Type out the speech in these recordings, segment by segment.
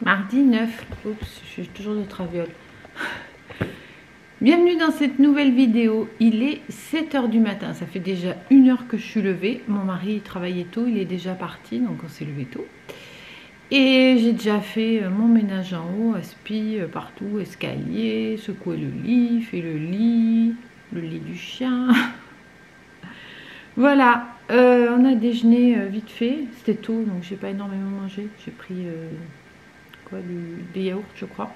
Mardi 9. Oups, je suis toujours de traviole. Bienvenue dans cette nouvelle vidéo. Il est 7 h du matin. Ça fait déjà 1 heure que je suis levée. Mon mari il travaillait tôt, il est déjà parti, donc on s'est levé tôt. Et j'ai déjà fait mon ménage en haut, aspi partout, escalier, secouer le lit, fait le lit du chien. Voilà, on a déjeuné vite fait. C'était tôt, donc j'ai pas énormément mangé. J'ai pris des yaourts, je crois.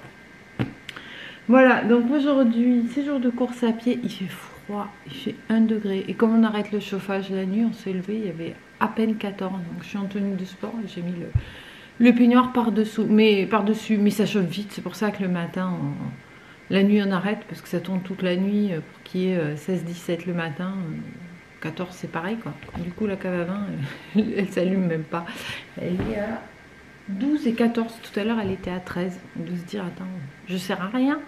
Voilà, donc aujourd'hui, c'est jour de course à pied. Il fait froid, il fait 1 degré. Et comme on arrête le chauffage la nuit, on s'est levé, il y avait à peine 14. Donc je suis en tenue de sport et j'ai mis le peignoir par-dessous. Mais ça chauffe vite. C'est pour ça que le matin, la nuit, on arrête parce que ça tourne toute la nuit pour qu'il y ait 16-17 le matin. 14, c'est pareil, quoi. Du coup, la cave à vin, elle s'allume même pas. Elle est à 12 et 14. Tout à l'heure, elle était à 13. On doit se dire, attends, je sers à rien.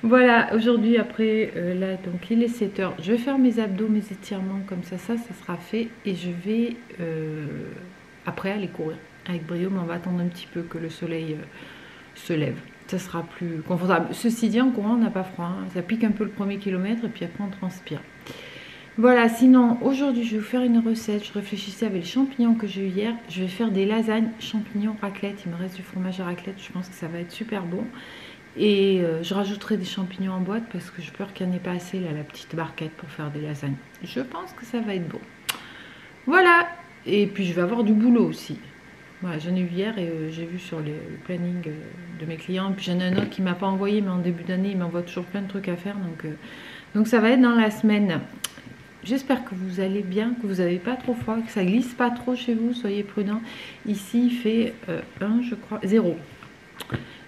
Voilà, aujourd'hui, après, là, donc il est 7 h. Je vais faire mes abdos, mes étirements, comme ça sera fait. Et je vais, après, aller courir avec Brio. Mais on va attendre un petit peu que le soleil se lève. Ça sera plus confortable. Ceci dit, en courant, on n'a pas froid. Hein. Ça pique un peu le premier kilomètre et puis après, on transpire. Voilà, sinon, aujourd'hui, je vais vous faire une recette. Je réfléchissais avec les champignons que j'ai eu hier. Je vais faire des lasagnes champignons raclette. Il me reste du fromage à raclette. Je pense que ça va être super bon. Et je rajouterai des champignons en boîte parce que je peur qu'il n'y en ait pas assez, là, la petite barquette pour faire des lasagnes. Je pense que ça va être bon. Voilà. Et puis, je vais avoir du boulot aussi. Voilà, j'en ai eu hier et j'ai vu sur le planning de mes clients. Puis j'en ai un autre qui ne m'a pas envoyé, mais en début d'année, il m'envoie toujours plein de trucs à faire. Donc ça va être dans la semaine. J'espère que vous allez bien, que vous n'avez pas trop froid, que ça glisse pas trop chez vous. Soyez prudents. Ici, il fait 1, je crois, 0.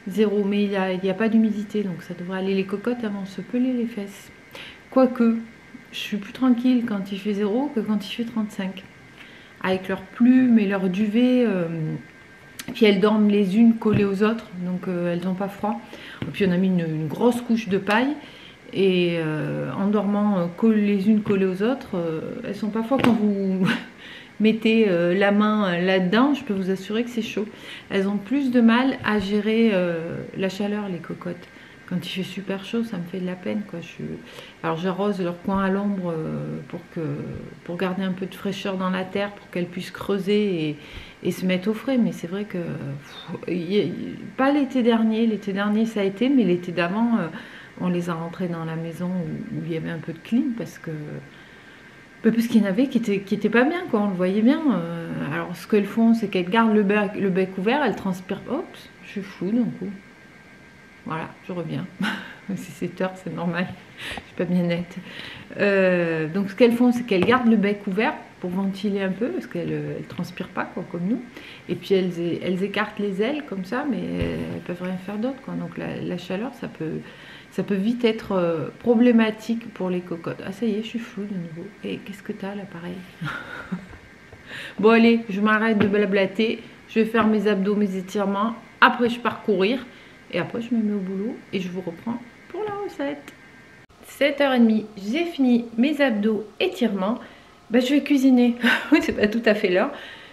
0, mais il n'y a pas d'humidité, donc ça devrait aller. Les cocottes, elles vont se peler les fesses. Quoique, je suis plus tranquille quand il fait 0 que quand il fait 35. Avec leurs plumes et leur duvet, puis elles dorment les unes collées aux autres, donc elles n'ont pas froid. Et puis on a mis une grosse couche de paille, et en dormant les unes collées aux autres, elles sont pas froides. Quand vous mettez la main là-dedans, je peux vous assurer que c'est chaud. Elles ont plus de mal à gérer la chaleur, les cocottes. Quand il fait super chaud, ça me fait de la peine, quoi. Alors j'arrose leur coin à l'ombre pour garder un peu de fraîcheur dans la terre, pour qu'elles puissent creuser et se mettre au frais. Mais c'est vrai que pas l'été dernier ça a été, mais l'été d'avant, on les a rentrés dans la maison où il y avait un peu de clim parce qu'il y en avait qui étaient pas bien, quoi. On le voyait bien. Alors ce qu'elles font, c'est qu'elles gardent le bec ouvert, elles transpirent. Oups, je suis floue d'un coup. Voilà, je reviens. C'est 7 h, c'est normal. Je suis pas bien nette. Donc ce qu'elles font, c'est qu'elles gardent le bec ouvert pour ventiler un peu, parce qu'elles ne transpirent pas, quoi, comme nous. Et puis elles écartent les ailes comme ça, mais elles peuvent rien faire d'autre, quoi. Donc la chaleur, ça peut vite être problématique pour les cocottes. Ah ça y est, je suis floue de nouveau. Et qu'est-ce que t'as là, pareil? Bon allez, je m'arrête de blablater. Je vais faire mes abdos, mes étirements. Après, je pars courir. Et après, je me mets au boulot et je vous reprends pour la recette. 7 h 30, j'ai fini mes abdos, étirements. Ben, je vais cuisiner. Oui, c'est pas tout à fait l'heure.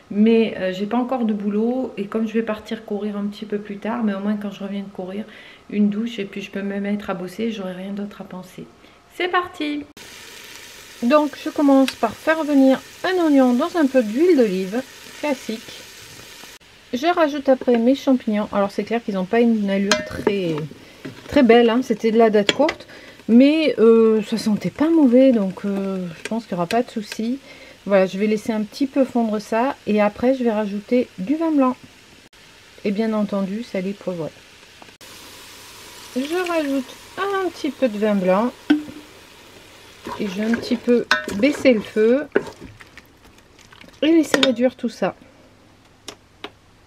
Mais j'ai pas encore de boulot. Et comme je vais partir courir un petit peu plus tard, mais au moins quand je reviens de courir, une douche et puis je peux me mettre à bosser. J'aurai rien d'autre à penser. C'est parti! Donc, je commence par faire venir un oignon dans un peu d'huile d'olive, classique. Je rajoute après mes champignons. Alors c'est clair qu'ils n'ont pas une allure très belle, hein. C'était de la date courte, mais ça sentait pas mauvais, donc je pense qu'il n'y aura pas de souci. Voilà, je vais laisser un petit peu fondre ça et après je vais rajouter du vin blanc. Et bien entendu, salé poivré. Je rajoute un petit peu de vin blanc et je vais un petit peu baisser le feu et laisser réduire tout ça.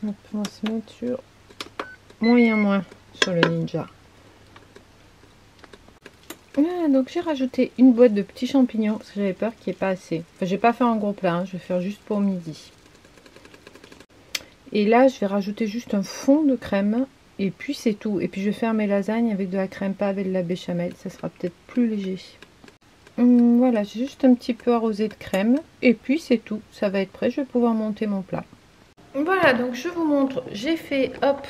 On va se mettre sur moins sur le Ninja. Voilà, donc j'ai rajouté une boîte de petits champignons parce que j'avais peur qu'il n'y ait pas assez. Enfin, j'ai pas fait un gros plat, hein, je vais faire juste pour midi. Et là, je vais rajouter juste un fond de crème Et puis c'est tout. Et puis je vais faire mes lasagnes avec de la crème pave et de la béchamel. Ça sera peut-être plus léger. Voilà, j'ai juste un petit peu arrosé de crème. Et puis c'est tout. Ça va être prêt. Je vais pouvoir monter mon plat. Voilà, donc je vous montre. J'ai fait, hop,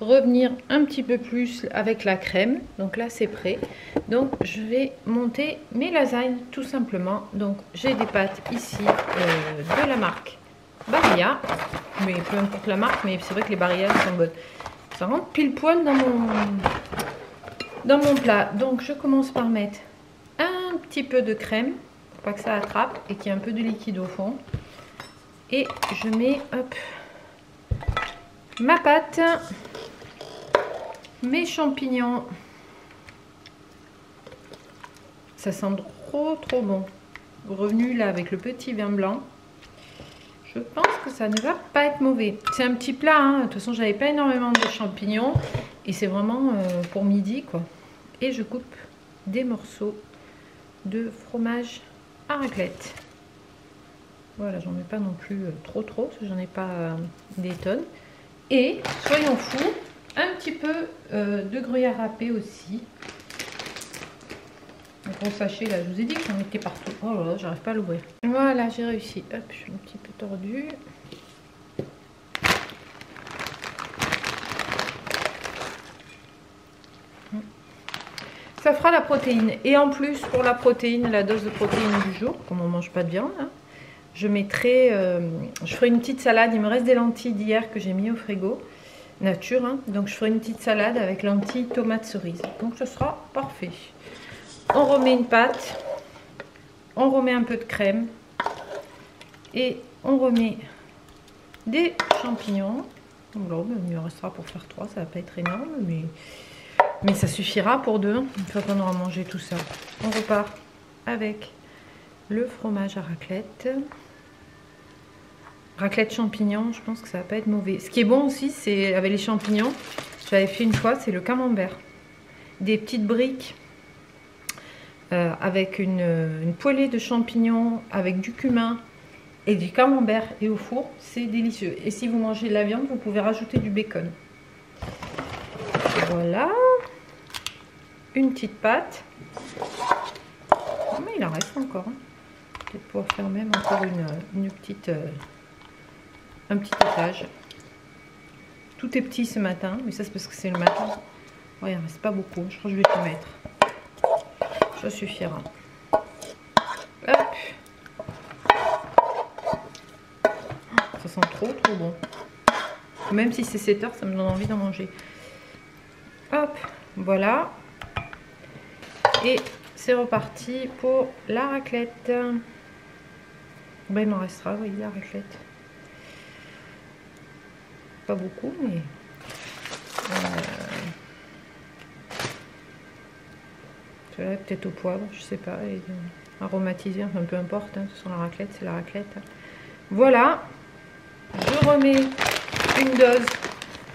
revenir un petit peu plus avec la crème. Donc là, c'est prêt. Donc je vais monter mes lasagnes tout simplement. Donc j'ai des pâtes ici de la marque Barilla. Mais peu importe la marque, mais c'est vrai que les Barilla sont bonnes. Ça rentre pile poil dans mon plat. Donc je commence par mettre un petit peu de crème pour pas que ça attrape et qu'il y ait un peu de liquide au fond. Et je mets, hop, ma pâte, mes champignons. Ça sent trop bon. Revenu là avec le petit vin blanc. Je pense que ça ne va pas être mauvais. C'est un petit plat, hein. De toute façon, j'avais pas énormément de champignons. Et c'est vraiment pour midi, quoi. Et je coupe des morceaux de fromage à raclette. Voilà, j'en mets pas non plus trop, parce que j'en ai pas des tonnes. Et, soyons fous, un petit peu de gruyère râpé aussi. Un gros sachet, là, je vous ai dit que j'en mettais partout. Oh là là, j'arrive pas à l'ouvrir. Voilà, j'ai réussi. Hop, je suis un petit peu tordue. Ça fera la protéine. Et en plus, pour la protéine, la dose de protéine du jour, comme on mange pas de viande, hein, je mettrai, je ferai une petite salade. Il me reste des lentilles d'hier que j'ai mis au frigo, nature, hein. Donc je ferai une petite salade avec lentilles, tomates, cerises. Donc ce sera parfait. On remet une pâte, on remet un peu de crème et on remet des champignons. Alors, il me restera pour faire 3, ça va pas être énorme, mais ça suffira pour 2 une fois qu'on aura mangé tout ça. On repart avec le fromage à raclette. Raclette champignons, je pense que ça va pas être mauvais. Ce qui est bon aussi, c'est avec les champignons, j'avais fait une fois, c'est le camembert. Des petites briques avec une poêlée de champignons, avec du cumin et du camembert et au four, c'est délicieux. Et si vous mangez de la viande, vous pouvez rajouter du bacon. Voilà. Une petite pâte. Oh, mais il en reste encore. Hein. Peut-être pouvoir faire même encore une petite, un petit étage. Tout est petit ce matin, mais ça c'est parce que c'est le matin. Ouais, il ne reste pas beaucoup. Je crois que je vais tout mettre. Ça suffira. Hop. Ça sent trop bon. Même si c'est 7 heures, ça me donne envie d'en manger. Hop, voilà. Et c'est reparti pour la raclette. Ben, il m'en restera, oui, la raclette. Pas beaucoup, mais... peut-être au poivre, je sais pas. Et, aromatisé, enfin peu importe. Hein, de toute façon, la raclette, c'est la raclette. Voilà. Je remets une dose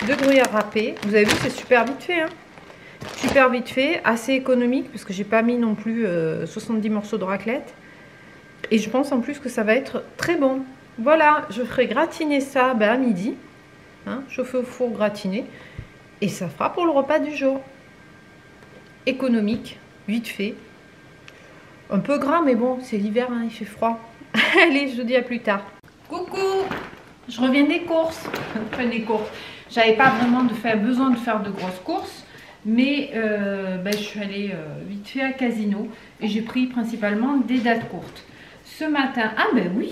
de gruyère râpée. Vous avez vu, c'est super vite fait. Hein. Super vite fait, assez économique parce que j'ai pas mis non plus 70 morceaux de raclette. Et je pense en plus que ça va être très bon. Voilà, je ferai gratiner ça à midi. Hein, chauffer au four, gratiner. Et ça fera pour le repas du jour. Économique, vite fait. Un peu gras, mais bon, c'est l'hiver, hein, il fait froid. Allez, je vous dis à plus tard. Coucou, je reviens des courses. Enfin, des courses. J'avais pas vraiment besoin de faire de grosses courses. Mais je suis allée vite fait à Casino et j'ai pris principalement des dates courtes. Ce matin, ah ben oui,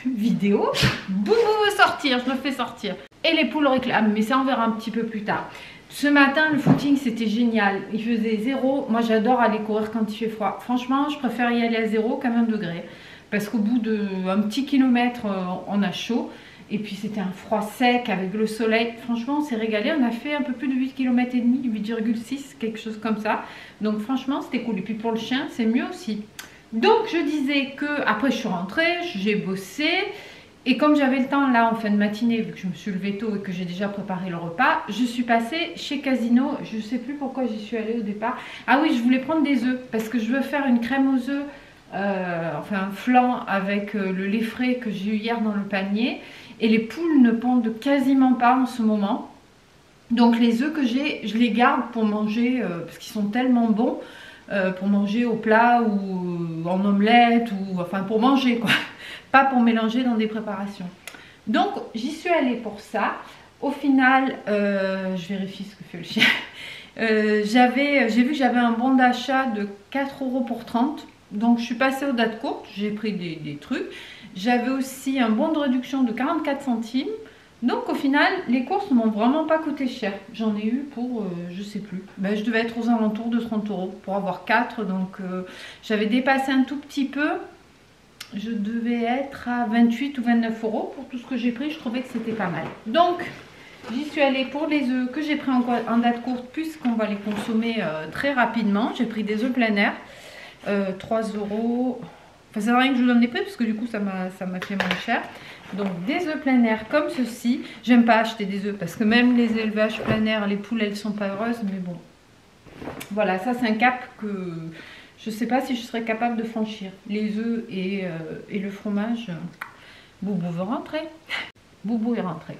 vidéo, boum, sortir, je le fais sortir. Et les poules réclament, mais ça on verra un petit peu plus tard. Ce matin, le footing c'était génial, il faisait 0. Moi j'adore aller courir quand il fait froid. Franchement, je préfère y aller à 0 qu'à 20 degrés. Parce qu'au bout d'un petit kilomètre, on a chaud. Et puis c'était un froid sec avec le soleil. Franchement, on s'est régalé. On a fait un peu plus de 8 km et demi, 8,6, quelque chose comme ça. Donc franchement, c'était cool. Et puis pour le chien, c'est mieux aussi. Donc je disais que après je suis rentrée, j'ai bossé. Et comme j'avais le temps là en fin de matinée, vu que je me suis levée tôt et que j'ai déjà préparé le repas, je suis passée chez Casino. Je ne sais plus pourquoi j'y suis allée au départ. Ah oui, je voulais prendre des œufs parce que je veux faire une crème aux œufs. Enfin un flan avec le lait frais que j'ai eu hier dans le panier. Et les poules ne pondent quasiment pas en ce moment. Donc les œufs que j'ai, je les garde pour manger, parce qu'ils sont tellement bons, pour manger au plat ou en omelette, ou enfin pour manger quoi, pas pour mélanger dans des préparations. Donc j'y suis allée pour ça. Au final, je vérifie ce que fait le chien. J'ai vu que j'avais un bon d'achat de 4 € pour 30. Donc je suis passée aux dates courtes, j'ai pris des trucs. J'avais aussi un bon de réduction de 44 centimes. Donc au final, les courses ne m'ont vraiment pas coûté cher. J'en ai eu pour, je sais plus, ben, je devais être aux alentours de 30 € pour avoir 4. Donc j'avais dépassé un tout petit peu. Je devais être à 28 ou 29 € pour tout ce que j'ai pris. Je trouvais que c'était pas mal. Donc j'y suis allée pour les œufs que j'ai pris en date courte, puisqu'on va les consommer très rapidement. J'ai pris des œufs plein air, 3 €. Enfin, ça ne sert à rien que je vous donne les prix, parce que du coup ça m'a fait moins cher. Donc des œufs plein air comme ceci. J'aime pas acheter des œufs parce que même les élevages plein air, les poules elles sont pas heureuses, mais bon. Voilà, ça c'est un cap que je sais pas si je serais capable de franchir. Les œufs et le fromage. Boubou veut rentrer. Boubou est rentré.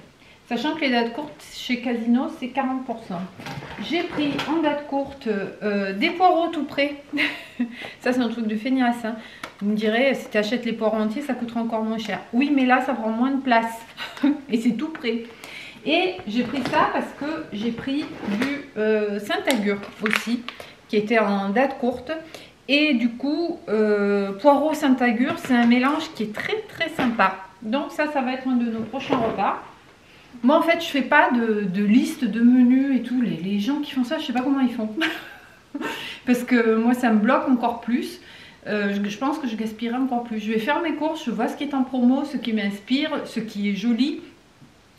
Sachant que les dates courtes chez Casino c'est 40%. J'ai pris en date courte des poireaux tout prêts. Ça c'est un truc de feignasse, hein. Vous me direz, si tu achètes les poireaux entiers, ça coûtera encore moins cher. Oui, mais là, ça prend moins de place. Et c'est tout prêt. Et j'ai pris ça parce que j'ai pris du Saint-Agur aussi, qui était en date courte. Et du coup, poireau Saint-Agur, c'est un mélange qui est très très sympa. Donc ça va être un de nos prochains repas. Moi, en fait, je fais pas de liste de menus et tout. Les gens qui font ça, je sais pas comment ils font. Parce que moi, ça me bloque encore plus. Je pense que je gaspillerai encore plus. Je vais faire mes courses, je vois ce qui est en promo, ce qui m'inspire, ce qui est joli.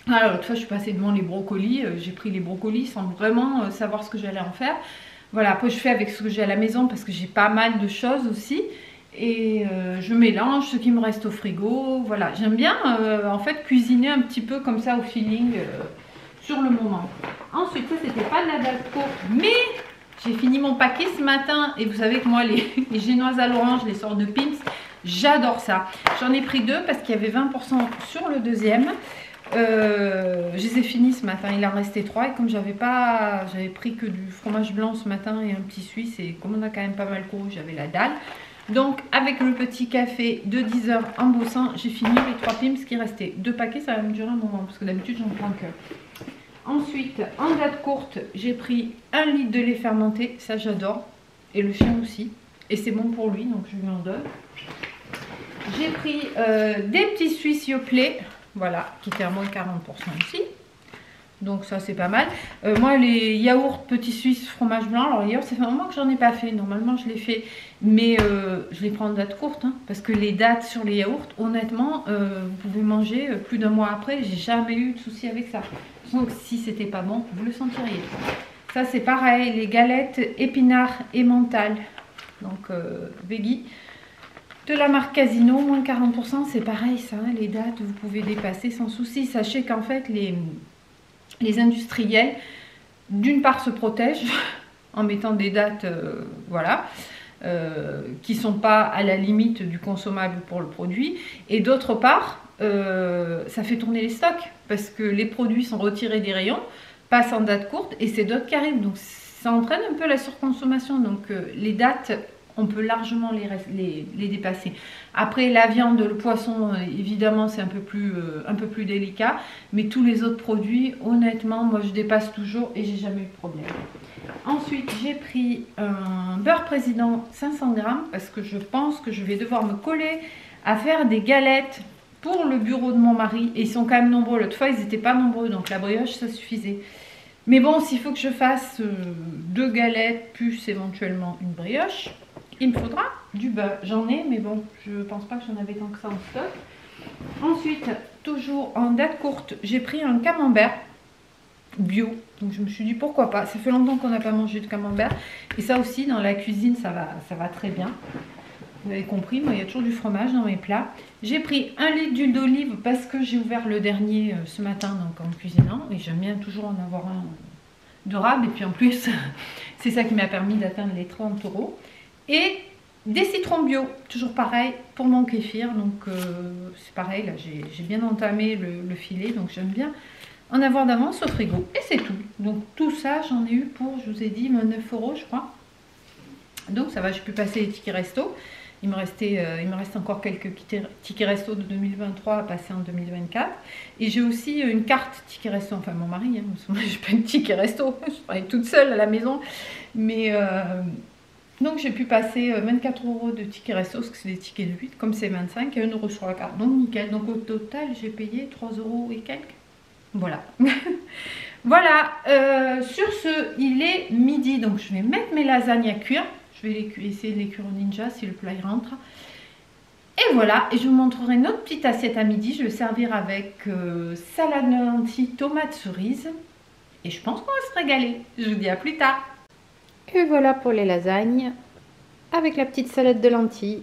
Alors, l'autre fois, je suis passée devant les brocolis. J'ai pris les brocolis sans vraiment savoir ce que j'allais en faire. Voilà, après, je fais avec ce que j'ai à la maison parce que j'ai pas mal de choses aussi. Et je mélange ce qui me reste au frigo. Voilà, j'aime bien en fait cuisiner un petit peu comme ça au feeling sur le moment. Ensuite, ça, c'était pas de la date courte, mais j'ai fini mon paquet ce matin et vous savez que moi les génoises à l'orange, les sortes de pimps, j'adore ça. J'en ai pris 2 parce qu'il y avait 20% sur le deuxième. Je les ai finis ce matin, il en restait 3 et comme j'avais pris que du fromage blanc ce matin et un petit suisse et comme on a quand même pas mal couru, j'avais la dalle. Donc avec le petit café de 10 h en bossant, j'ai fini les 3 pimps qui restaient. 2 paquets, ça va me durer un moment parce que d'habitude j'en prends que. Ensuite, en date courte, j'ai pris 1 litre de lait fermenté, ça j'adore, et le chien aussi, et c'est bon pour lui, donc je lui en donne. J'ai pris des petits Suisses Yoplait, voilà, qui étaient à moins de 40% aussi, donc ça c'est pas mal. Moi les yaourts petits Suisses fromage blanc, alors les yaourts ça fait un moment que j'en ai pas fait, normalement je les fais, mais je les prends en date courte, hein, parce que les dates sur les yaourts, honnêtement, vous pouvez manger plus d'1 mois après, j'ai jamais eu de souci avec ça. Donc si c'était pas bon, vous le sentiriez. Ça c'est pareil, les galettes épinards et mental, donc veggie, de la marque Casino, moins 40%, c'est pareil ça, hein, les dates vous pouvez dépasser sans souci. Sachez qu'en fait les industriels, d'une part se protègent en mettant des dates, voilà, qui sont pas à la limite du consommable pour le produit, et d'autre part, ça fait tourner les stocks parce que les produits sont retirés des rayons, passent en date courte et c'est d'autres qui arrivent, donc ça entraîne un peu la surconsommation. Donc les dates, on peut largement les dépasser. Après la viande, le poisson, évidemment c'est un peu plus délicat, mais tous les autres produits, honnêtement, moi je dépasse toujours et j'ai jamais eu de problème. Ensuite, j'ai pris un beurre président 500 g parce que je pense que je vais devoir me coller à faire des galettes pour le bureau de mon mari. Et ils sont quand même nombreux. L'autre fois, ils n'étaient pas nombreux, donc la brioche, ça suffisait. Mais bon, s'il faut que je fasse 2 galettes, plus éventuellement une brioche, il me faudra du beurre. J'en ai, mais bon, je pense pas que j'en avais tant que ça en stock. Ensuite, toujours en date courte, j'ai pris un camembert bio. Donc je me suis dit pourquoi pas. Ça fait longtemps qu'on n'a pas mangé de camembert. Et ça aussi, dans la cuisine, ça va très bien. Vous avez compris, moi il y a toujours du fromage dans mes plats. J'ai pris 1 litre d'huile d'olive parce que j'ai ouvert le dernier ce matin donc en cuisinant. Et j'aime bien toujours en avoir un de rab. Et puis en plus, c'est ça qui m'a permis d'atteindre les 30 €. Et des citrons bio, toujours pareil pour mon kéfir. Donc c'est pareil, là j'ai bien entamé le filet. Donc j'aime bien en avoir d'avance au frigo. Et c'est tout. Donc tout ça, j'en ai eu pour, je vous ai dit, 9 € je crois. Donc ça va, j'ai pu passer les tickets resto. Il me reste encore quelques tickets resto de 2023 à passer en 2024. Et j'ai aussi une carte ticket resto, enfin mon mari, hein, moi j'ai pas une ticket resto, je travaille toute seule à la maison. Mais donc j'ai pu passer 24 € de tickets resto, parce que c'est des tickets de 8, comme c'est 25, et 1 € sur la carte. Donc nickel, donc au total j'ai payé 3 € et quelques. Voilà. Voilà, sur ce, il est midi, donc je vais mettre mes lasagnes à cuire. Je vais essayer de les cuire au ninja si le plat y rentre. Et voilà, et je vous montrerai notre petite assiette à midi. Je vais servir avec salade de lentilles, tomates cerises. Et je pense qu'on va se régaler. Je vous dis à plus tard. Et voilà pour les lasagnes avec la petite salade de lentilles.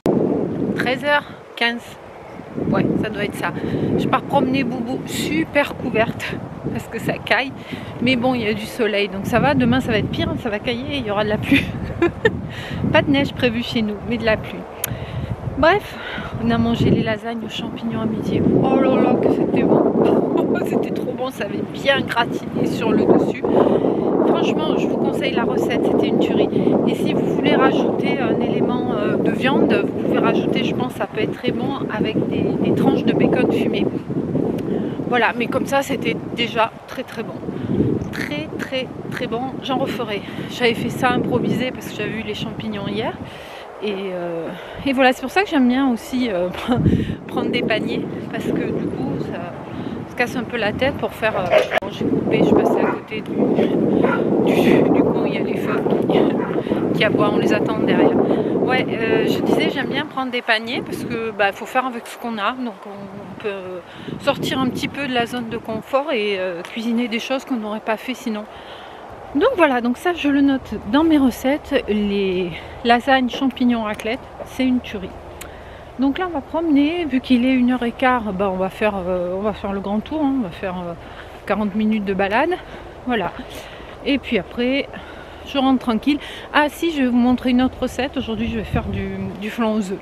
13h15. Ouais, ça doit être ça. Je pars promener Boubou, super couverte parce que ça caille. Mais bon, il y a du soleil, donc ça va. Demain, ça va être pire, ça va cailler, il y aura de la pluie. Pas de neige prévue chez nous, mais de la pluie. Bref, on a mangé les lasagnes aux champignons à midi. Oh là là, que c'était bon. C'était trop bon, ça avait bien gratiné sur le dessus. Franchement, je vous conseille la recette, c'était une tuerie. Et si vous voulez rajouter un élément de viande, vous pouvez rajouter, je pense, ça peut être très bon avec des tranches de bacon fumé. Voilà, mais comme ça, c'était déjà très très bon. Très très très bon, j'en referai. J'avais fait ça improvisé parce que j'avais eu les champignons hier. Et voilà, c'est pour ça que j'aime bien aussi prendre des paniers, parce que du coup, ça se casse un peu la tête pour faire... Bon, j'ai coupé, je passais à côté du coup, il y a les feux qui aboient, on les attend derrière. Ouais, je disais, j'aime bien prendre des paniers, parce que faut faire avec ce qu'on a, donc on peut sortir un petit peu de la zone de confort et cuisiner des choses qu'on n'aurait pas fait sinon. Donc voilà, donc ça je le note dans mes recettes, les lasagnes champignons raclette, c'est une tuerie. Donc là on va promener, vu qu'il est 1h15, on va faire le grand tour, hein, on va faire 40 minutes de balade, voilà. Et puis après, je rentre tranquille. Ah si, je vais vous montrer une autre recette, aujourd'hui je vais faire du flan aux œufs.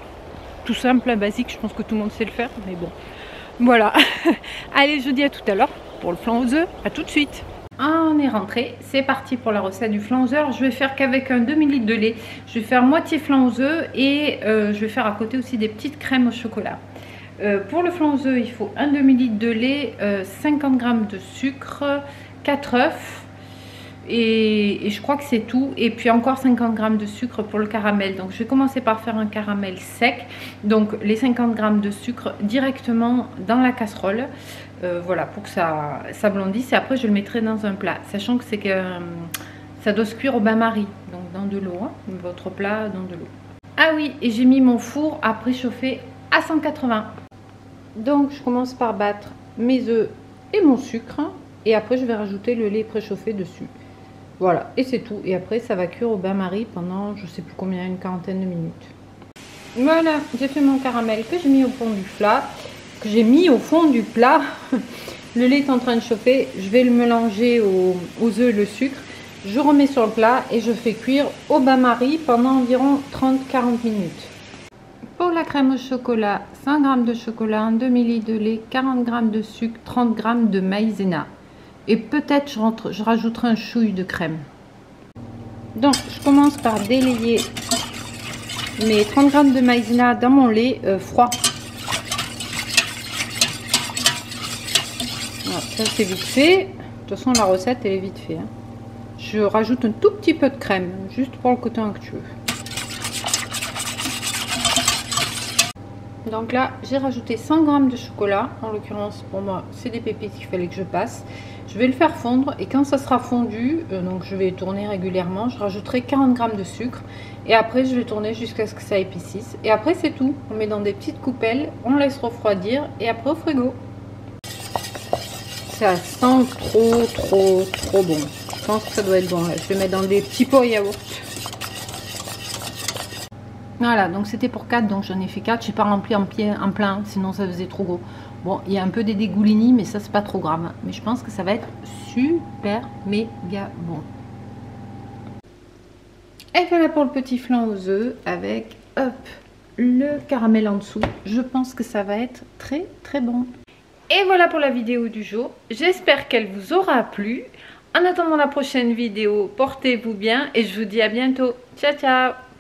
Tout simple, basique, je pense que tout le monde sait le faire, mais bon. Voilà, allez je vous dis à tout à l'heure pour le flan aux œufs, à tout de suite. On est rentré, c'est parti pour la recette du flan aux œufs. Alors, je vais faire qu'avec un demi-litre de lait. Je vais faire moitié flan aux œufs et je vais faire à côté aussi des petites crèmes au chocolat. Pour le flan aux œufs, il faut un demi-litre de lait, 50 g de sucre, 4 œufs et je crois que c'est tout. Et puis encore 50 g de sucre pour le caramel. Donc je vais commencer par faire un caramel sec. Donc les 50 g de sucre directement dans la casserole. Voilà, pour que ça blondisse, et après je le mettrai dans un plat, sachant que ça doit se cuire au bain-marie, donc dans de l'eau, hein, votre plat dans de l'eau. Ah oui, et j'ai mis mon four à préchauffer à 180. Donc je commence par battre mes œufs et mon sucre, et après je vais rajouter le lait préchauffé dessus. Voilà, et c'est tout, et après ça va cuire au bain-marie pendant je sais plus combien, une quarantaine de minutes. Voilà, j'ai fait mon caramel que j'ai mis au fond du plat. Le lait est en train de chauffer, je vais le mélanger aux œufs et le sucre, je remets sur le plat et je fais cuire au bain-marie pendant environ 30-40 minutes. Pour la crème au chocolat, 100 g de chocolat, un demi-litre de lait, 40 g de sucre, 30 g de maïzena et peut-être je rajouterai un chouille de crème. Donc je commence par délayer mes 30 g de maïzena dans mon lait froid. Voilà, ça c'est vite fait. De toute façon la recette elle est vite fait, hein. Je rajoute un tout petit peu de crème, juste pour le côté onctueux. Donc là j'ai rajouté 100 g de chocolat. En l'occurrence pour moi c'est des pépites qu'il fallait que je passe. Je vais le faire fondre et quand ça sera fondu, donc je vais tourner régulièrement, je rajouterai 40 g de sucre. Et après je vais tourner jusqu'à ce que ça épaississe. Et après c'est tout. On met dans des petites coupelles, on laisse refroidir et après au frigo. Ça sent trop bon. Je pense que ça doit être bon là. Je vais mettre dans des petits pots à yaourt. Voilà, donc c'était pour 4, donc j'en ai fait 4. Je n'ai pas rempli en plein, sinon ça faisait trop gros. Bon, il y a un peu des dégoulini, mais ça c'est pas trop grave. Mais je pense que ça va être super méga bon. Et voilà pour le petit flan aux œufs avec hop, le caramel en dessous. Je pense que ça va être très bon. Et voilà pour la vidéo du jour. J'espère qu'elle vous aura plu. En attendant la prochaine vidéo, portez-vous bien et je vous dis à bientôt. Ciao, ciao!